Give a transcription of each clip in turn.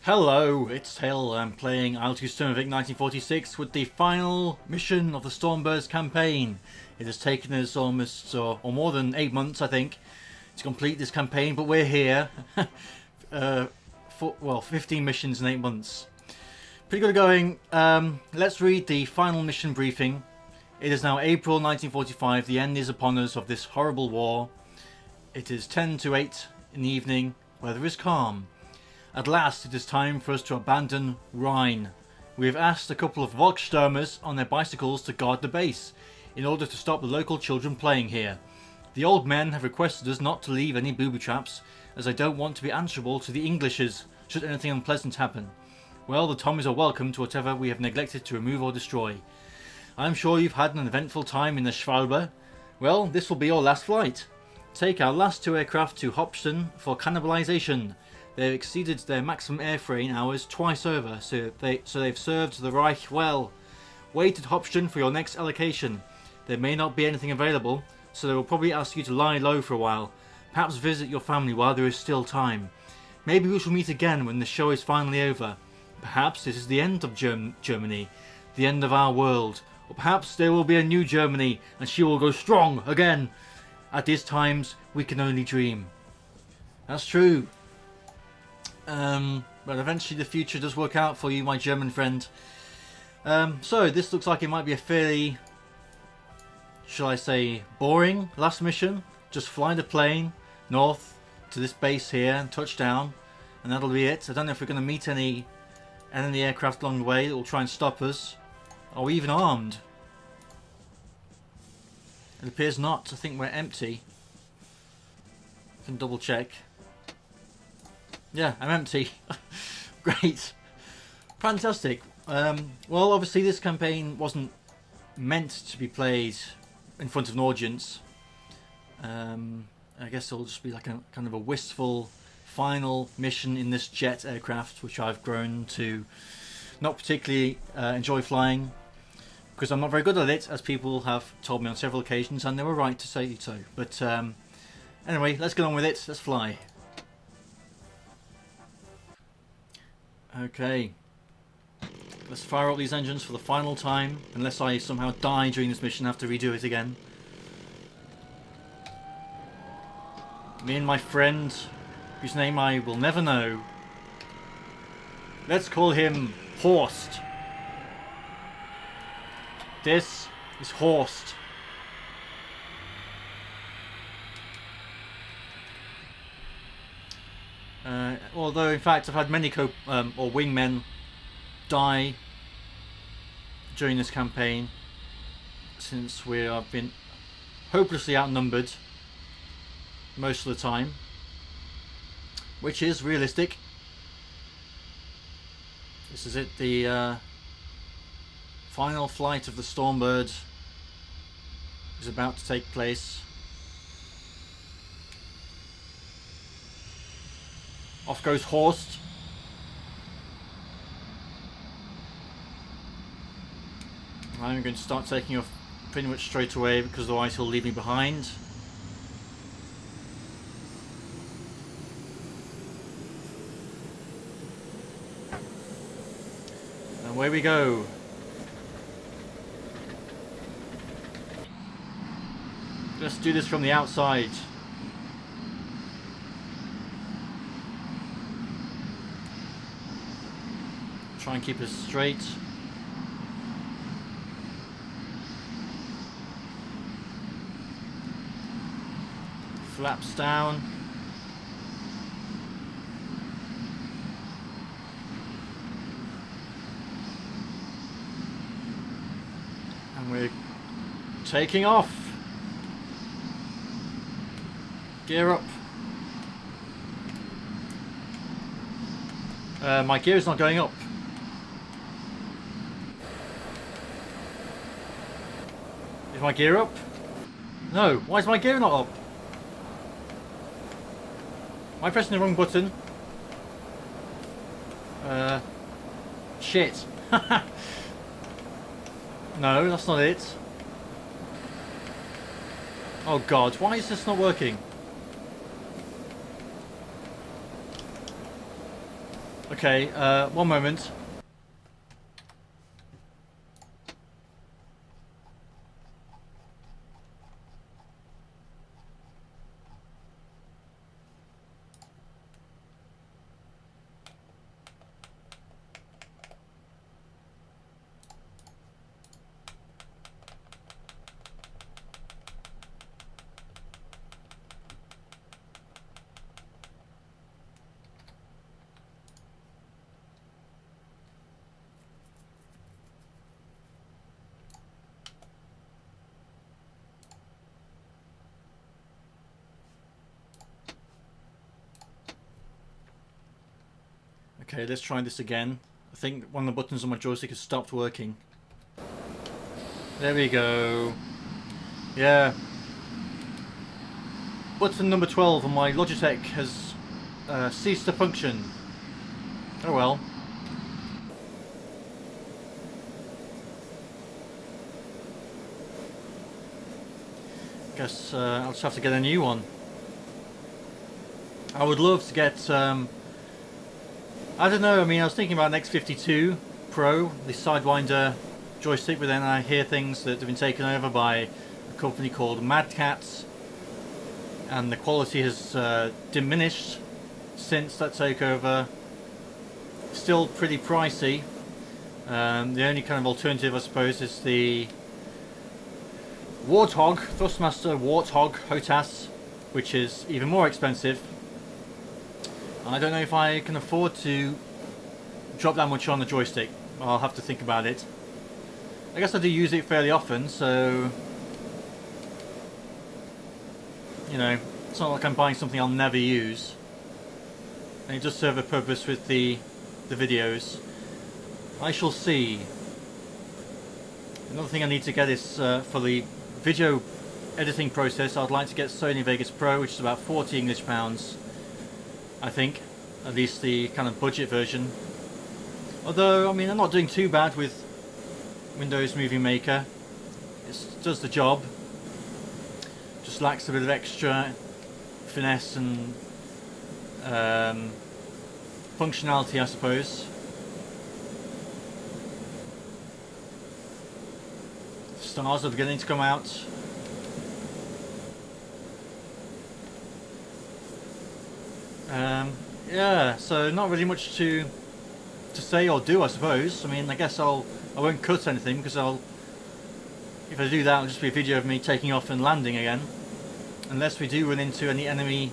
Hello, it's Tail. I'm playing IL-2 Sturmovik 1946 with the final mission of the Stormbirds campaign. It has taken us almost, or more than 8 months, I think, to complete this campaign, but we're here. 15 missions in 8 months. Pretty good going. Let's read the final mission briefing. It is now April 1945. The end is upon us of this horrible war. It is 10 to 8 in the evening. Weather is calm. At last, it is time for us to abandon Rhine. We have asked a couple of Volksstürmers on their bicycles to guard the base, in order to stop the local children playing here. The old men have requested us not to leave any booby traps, as I don't want to be answerable to the Englishes should anything unpleasant happen. Well, the Tommies are welcome to whatever we have neglected to remove or destroy. I'm sure you've had an eventful time in the Schwalbe. Well, this will be your last flight. Take our last 2 aircraft to Hopsten for cannibalization. They've exceeded their maximum airframe hours twice over, so they've served the Reich well. Wait at Hopsten for your next allocation. There may not be anything available, so they will probably ask you to lie low for a while. Perhaps visit your family while there is still time. Maybe we shall meet again when the show is finally over. Perhaps this is the end of Germany, the end of our world. Or perhaps there will be a new Germany, and she will go strong again. At these times, we can only dream. That's true. But eventually the future does work out for you, my German friend. So this looks like it might be a fairly, shall I say, boring last mission. Just fly the plane north to this base here and touch down, and that'll be it. I don't know if we're going to meet any enemy aircraft along the way that will try and stop us. Are we even armed? It appears not. I think we're empty. I can double check. Yeah, I'm empty. Great. Fantastic. Well, obviously this campaign wasn't meant to be played in front of an audience. I guess it'll just be like a kind of a wistful final mission in this jet aircraft, which I've grown to not particularly enjoy flying, because I'm not very good at it, as people have told me on several occasions, and they were right to say so. But anyway, let's get on with it. Let's fly. Okay, let's fire up these engines for the final time, unless I somehow die during this mission and have to redo it again. Me and my friend, whose name I will never know, let's call him Horst. This is Horst. Although in fact I've had many or wingmen die during this campaign, since we have been hopelessly outnumbered most of the time, which is realistic. This is it, the final flight of the Stormbird is about to take place. Off goes Horst. I'm going to start taking off pretty much straight away, because otherwise he'll leave me behind. And away we go. Let's do this from the outside. Try and keep us straight. Flaps down. And we're taking off. Gear up. My gear is not going up. Is my gear up? No, why is my gear not up? Am I pressing the wrong button? Shit. No, that's not it. Oh god, why is this not working? Okay, one moment. Okay, let's try this again. I think one of the buttons on my joystick has stopped working. There we go. Yeah. Button number 12 on my Logitech has ceased to function. Oh well. Guess I'll just have to get a new one. I would love to get I don't know, I mean I was thinking about an X52 Pro, the Sidewinder joystick, but then I hear things that have been taken over by a company called Mad Catz, and the quality has diminished since that takeover. Still pretty pricey. The only kind of alternative I suppose is the Warthog, Thrustmaster Warthog HOTAS, which is even more expensive. I don't know if I can afford to drop that much on the joystick. I'll have to think about it. I guess I do use it fairly often, so you know, it's not like I'm buying something I'll never use. And it does serve a purpose with the videos. I shall see. Another thing I need to get is for the video editing process, I'd like to get Sony Vegas Pro, which is about 40 English pounds. I think, at least the kind of budget version. Although, I mean, I'm not doing too bad with Windows Movie Maker. It does the job. Just lacks a bit of extra finesse and functionality, I suppose. Stars are beginning to come out. Yeah, so not really much to say or do, I suppose. I mean, I guess I won't cut anything, because if I do that, it'll just be a video of me taking off and landing again, unless we do run into any enemy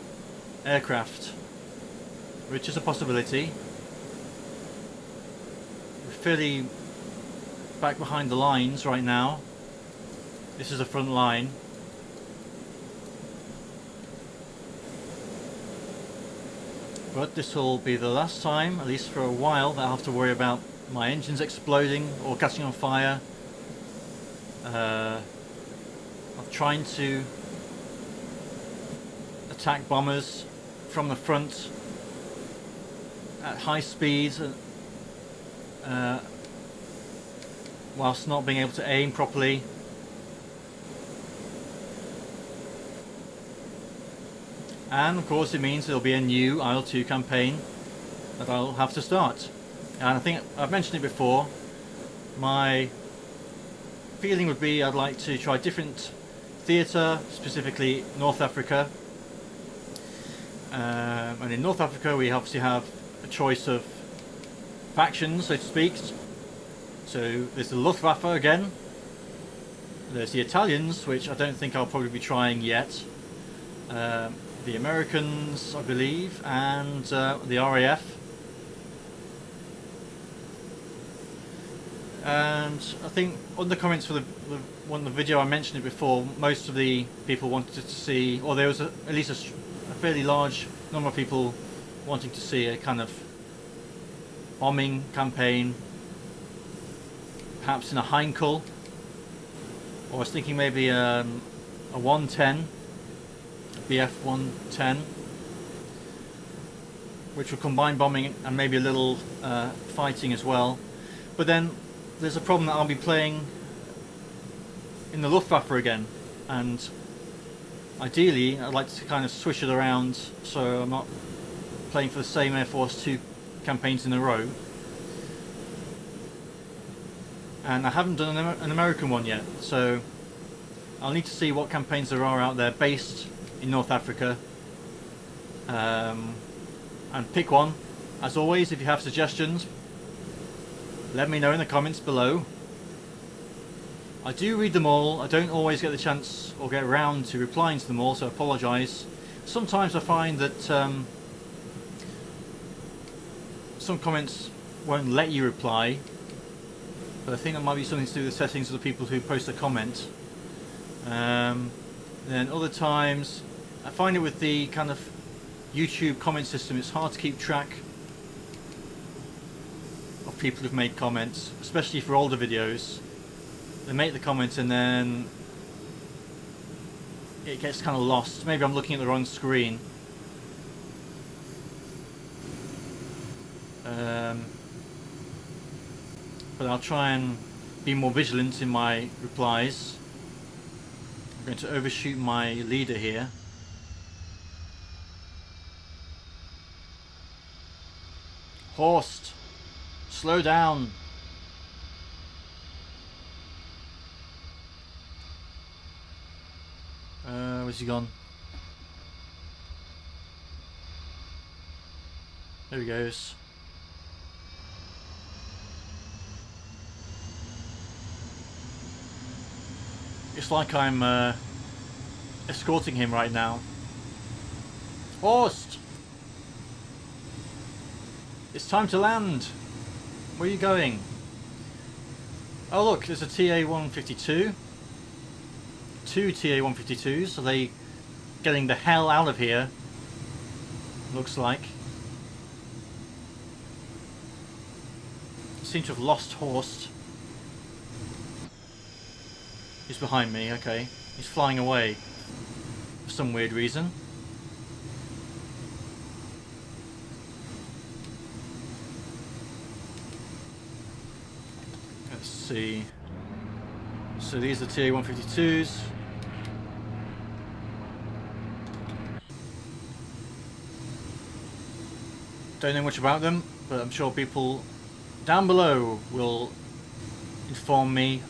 aircraft, which is a possibility. We're fairly back behind the lines right now. This is a front line. But this will be the last time, at least for a while, that I'll have to worry about my engines exploding or catching on fire. I'm trying to attack bombers from the front at high speeds, whilst not being able to aim properly. And of course it means there'll be a new IL-2 campaign that I'll have to start. And I think I've mentioned it before, my feeling would be I'd like to try different theatre, specifically North Africa. And in North Africa we obviously have a choice of factions, so to speak. So there's the Luftwaffe again, there's the Italians, which I don't think I'll probably be trying yet. The Americans, I believe, and the RAF. And I think on the comments for the video I mentioned it before, most of the people wanted to see, or there was at least a fairly large number of people wanting to see a kind of bombing campaign, perhaps in a Heinkel, or I was thinking maybe a 110. BF-110, which will combine bombing and maybe a little fighting as well. But then there's a problem that I'll be playing in the Luftwaffe again, and ideally I'd like to kind of switch it around so I'm not playing for the same Air Force 2 campaigns in a row. And I haven't done an American one yet, so I'll need to see what campaigns there are out there based in North Africa, and pick one. As always, if you have suggestions, let me know in the comments below. I do read them all. I don't always get the chance or get around to replying to them all, so I apologise. Sometimes I find that some comments won't let you reply, but I think that might be something to do with the settings of the people who post a comment. Then other times I find it with the kind of YouTube comment system, it's hard to keep track of people who've made comments, especially for older videos. They make the comments and then it gets kind of lost. Maybe I'm looking at the wrong screen. But I'll try and be more vigilant in my replies. I'm going to overshoot my leader here. Horst, slow down. Where's he gone? There he goes. It's like I'm escorting him right now. Horst! It's time to land. Where are you going? Oh look, there's a TA-152. Two TA-152s. Are they getting the hell out of here? Looks like. Seem to have lost Horst. He's behind me, okay. He's flying away for some weird reason. Let's see. So these are TA-152s. Don't know much about them, but I'm sure people down below will inform me.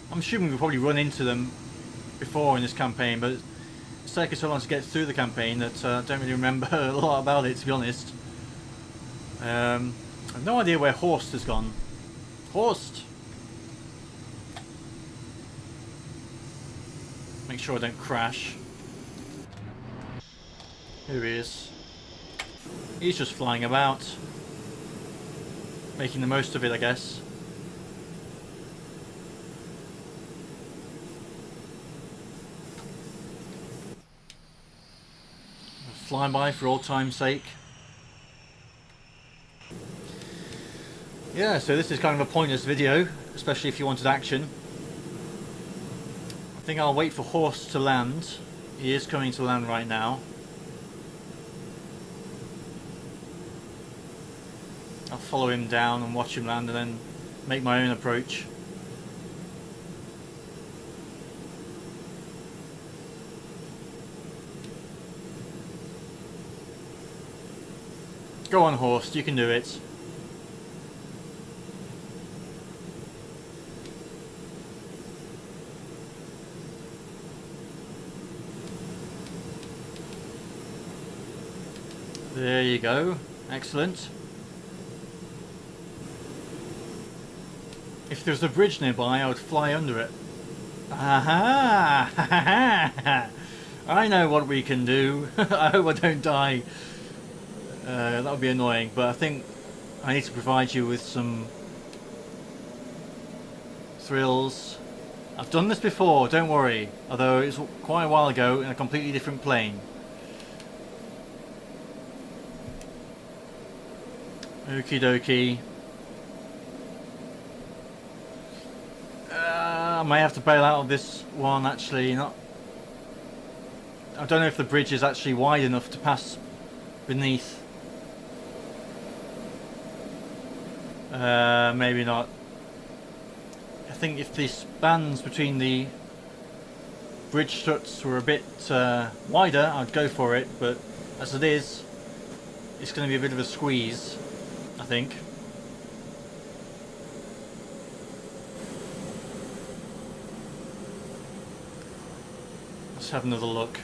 I'm assuming we'll probably run into them before in this campaign, but it's taken so long to get through the campaign that I don't really remember a lot about it, to be honest. I have no idea where Horst has gone. Horst! Make sure I don't crash. Here he is. He's just flying about. Making the most of it, I guess. Fly by for old time's sake. Yeah, so this is kind of a pointless video, especially if you wanted action. I think I'll wait for Horst to land. He is coming to land right now. I'll follow him down and watch him land and then make my own approach. Go on, Horst, you can do it. There you go. Excellent. If there's a bridge nearby, I would fly under it. Aha! I know what we can do. I hope I don't die. That would be annoying, but I think I need to provide you with some thrills. I've done this before, don't worry, although it's quite a while ago in a completely different plane. Okie dokie. I may have to bail out of this one actually. I don't know if the bridge is actually wide enough to pass beneath. Maybe not. I think if the spans between the bridge struts were a bit wider, I'd go for it, but as it is, it's going to be a bit of a squeeze, I think. Let's have another look.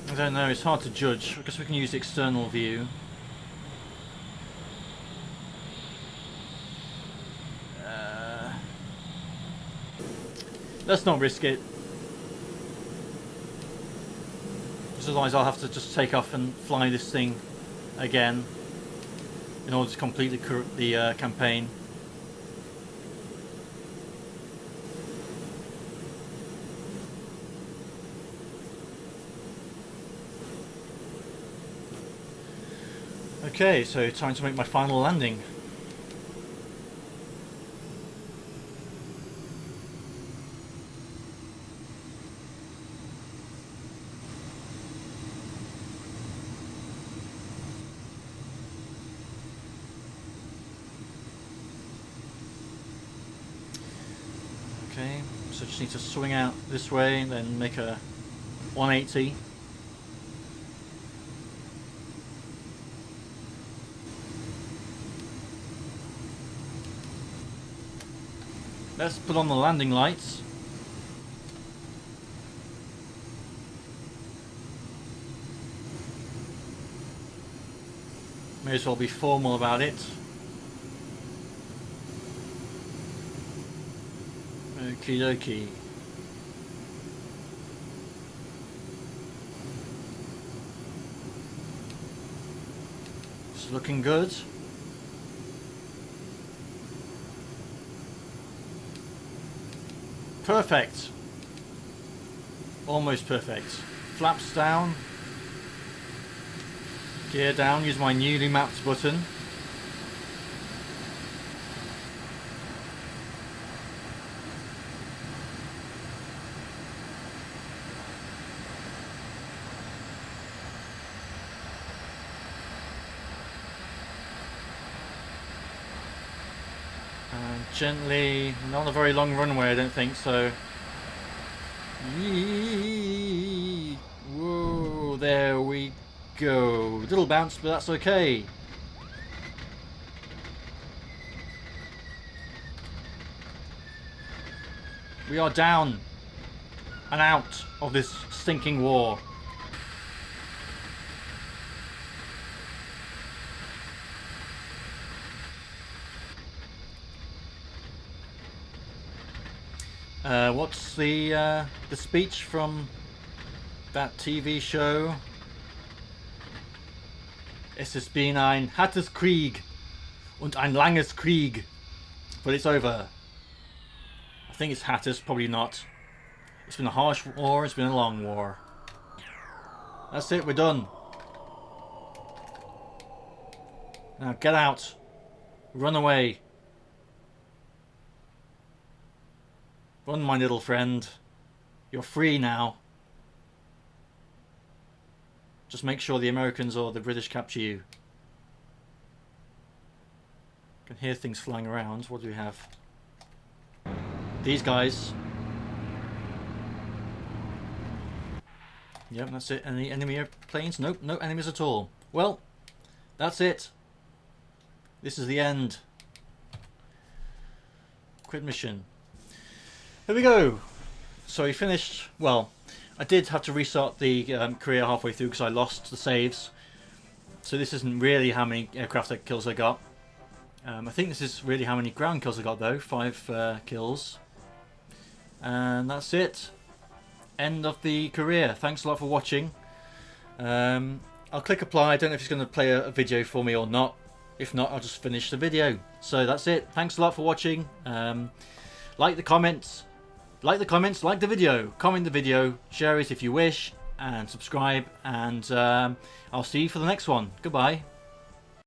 I don't know, it's hard to judge. I guess we can use the external view. Let's not risk it. Otherwise I'll have to just take off and fly this thing again in order to complete the campaign. Okay, so time to make my final landing. Okay, so just need to swing out this way and then make a 180. Let's put on the landing lights. May as well be formal about it. Okie dokie. It's looking good. Perfect. Almost perfect. Flaps down. Gear down. Use my newly mapped button. Gently, not a very long runway, I don't think so. Yee. Whoa, there we go. Little bounce, but that's okay. We are down and out of this stinking war. What's the speech from that TV show? Es ist been ein hartes Krieg und ein langes Krieg, but it's over. I think it's hartes, probably not. It's been a harsh war, it's been a long war. That's it, we're done. Now get out. Run away. Run, my little friend. You're free now. Just make sure the Americans or the British capture you. I can hear things flying around. What do we have? These guys. Yep, that's it. Any enemy airplanes? Nope, no enemies at all. Well, that's it. This is the end. Quit mission. Here we go. So we finished. Well, I did have to restart the career halfway through because I lost the saves. So this isn't really how many aircraft kills I got. I think this is really how many ground kills I got though. 5 kills. And that's it. End of the career. Thanks a lot for watching. I'll click apply. I don't know if it's going to play a video for me or not. If not, I'll just finish the video. So that's it. Thanks a lot for watching. Like the comments. Like the comments, like the video, comment the video, share it if you wish, and subscribe, and I'll see you for the next one. Goodbye.